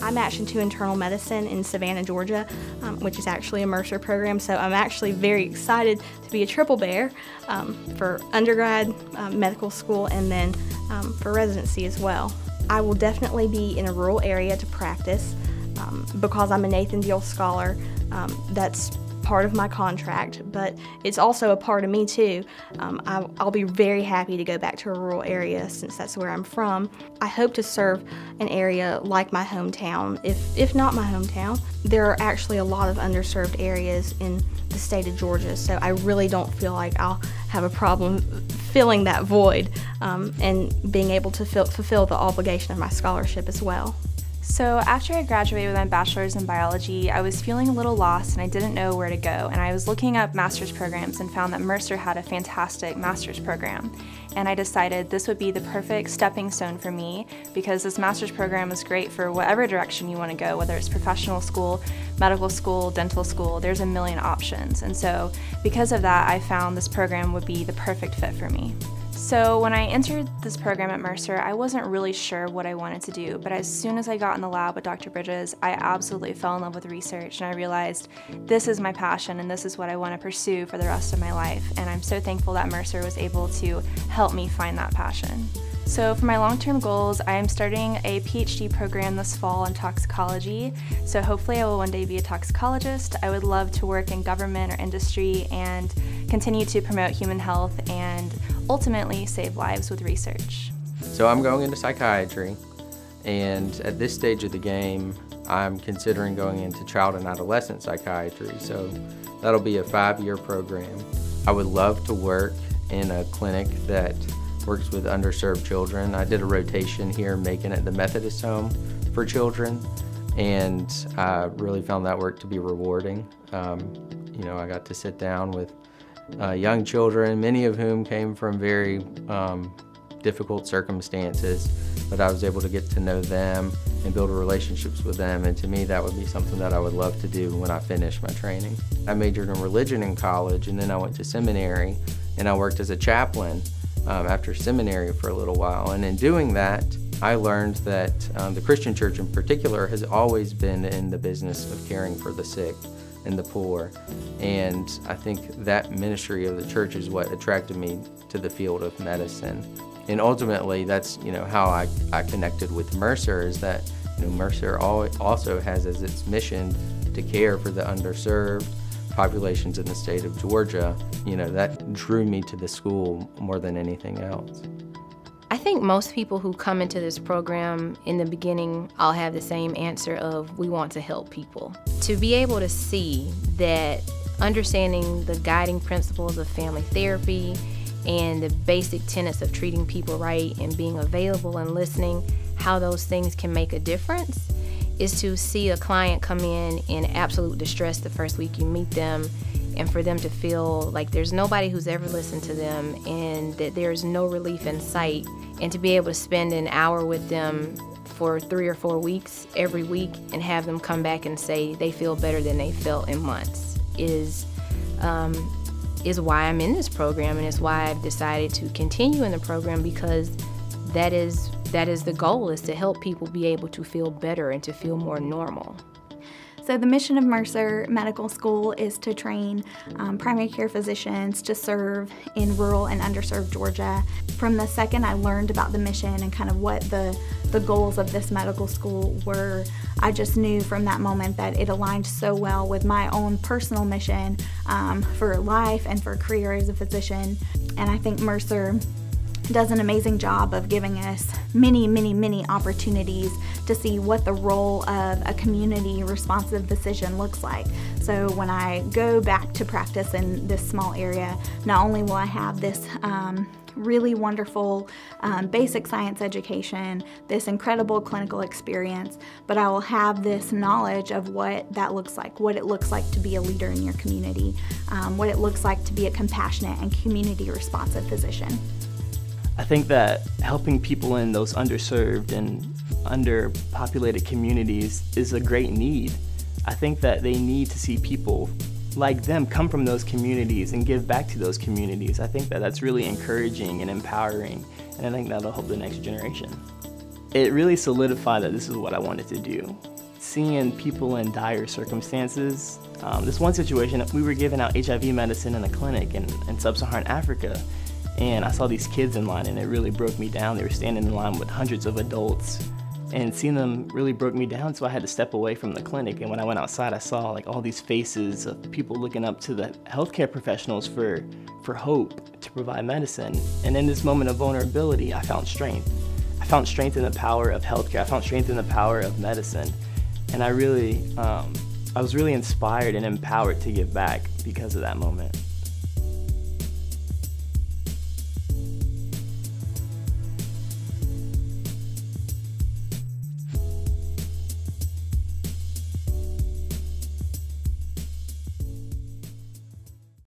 I matched into internal medicine in Savannah, Georgia, which is actually a Mercer program, so I'm actually very excited to be a triple bear for undergrad, medical school, and then for residency as well. I will definitely be in a rural area to practice because I'm a Nathan Deal Scholar. That's part of my contract, but it's also a part of me too. I'll be very happy to go back to a rural area since that's where I'm from. I hope to serve an area like my hometown, if not my hometown. There are actually a lot of underserved areas in the state of Georgia, so I really don't feel like I'll have a problem filling that void and being able to fulfill the obligation of my scholarship as well. So after I graduated with my bachelor's in biology, I was feeling a little lost and I didn't know where to go, and I was looking up master's programs and found that Mercer had a fantastic master's program. And I decided this would be the perfect stepping stone for me because this master's program is great for whatever direction you want to go, whether it's professional school, medical school, dental school, there's a million options. And so because of that, I found this program would be the perfect fit for me. So when I entered this program at Mercer, I wasn't really sure what I wanted to do, but as soon as I got in the lab with Dr. Bridges, I absolutely fell in love with research, and I realized this is my passion and this is what I want to pursue for the rest of my life, and I'm so thankful that Mercer was able to help me find that passion. So for my long-term goals, I am starting a PhD program this fall in toxicology, so hopefully I will one day be a toxicologist. I would love to work in government or industry and continue to promote human health and ultimately save lives with research. So I'm going into psychiatry, and at this stage of the game, I'm considering going into child and adolescent psychiatry, so that'll be a 5-year program. I would love to work in a clinic that works with underserved children. I did a rotation here in Macon at the Methodist Home for Children, and I really found that work to be rewarding. You know, I got to sit down with young children, many of whom came from very difficult circumstances, but I was able to get to know them and build relationships with them, and to me that would be something that I would love to do when I finish my training. I majored in religion in college, and then I went to seminary, and I worked as a chaplain after seminary for a little while, and in doing that I learned that the Christian church in particular has always been in the business of caring for the sick and the poor, and I think that ministry of the church is what attracted me to the field of medicine. And ultimately that's how I connected with Mercer, is that Mercer also has as its mission to care for the underserved populations in the state of Georgia. That drew me to the school more than anything else. I think most people who come into this program in the beginning all have the same answer of we want to help people. To be able to see that understanding the guiding principles of family therapy and the basic tenets of treating people right and being available and listening, how those things can make a difference, is to see a client come in absolute distress the first week you meet them, and for them to feel like there's nobody who's ever listened to them and that there's no relief in sight, and to be able to spend an hour with them for 3 or 4 weeks every week and have them come back and say they feel better than they felt in months is why I'm in this program, and it's why I've decided to continue in the program, because that is the goal, is to help people be able to feel better and to feel more normal. So the mission of Mercer Medical School is to train primary care physicians to serve in rural and underserved Georgia. From the second I learned about the mission and kind of what the goals of this medical school were, I just knew from that moment that it aligned so well with my own personal mission for life and for a career as a physician. And I think Mercer does an amazing job of giving us many opportunities to see what the role of a community responsive physician looks like. So when I go back to practice in this small area, not only will I have this really wonderful basic science education, this incredible clinical experience, but I will have this knowledge of what that looks like, what it looks like to be a leader in your community, what it looks like to be a compassionate and community responsive physician. I think that helping people in those underserved and underpopulated communities is a great need. I think that they need to see people like them come from those communities and give back to those communities. I think that that's really encouraging and empowering, and I think that'll help the next generation. It really solidified that this is what I wanted to do. Seeing people in dire circumstances. This one situation, we were giving out HIV medicine in a clinic in sub-Saharan Africa, and I saw these kids in line and it really broke me down. They were standing in line with hundreds of adults, and seeing them really broke me down, so I had to step away from the clinic. And when I went outside, I saw like all these faces of people looking up to the healthcare professionals for hope to provide medicine. And in this moment of vulnerability, I found strength. I found strength in the power of healthcare. I found strength in the power of medicine. And I was really inspired and empowered to give back because of that moment.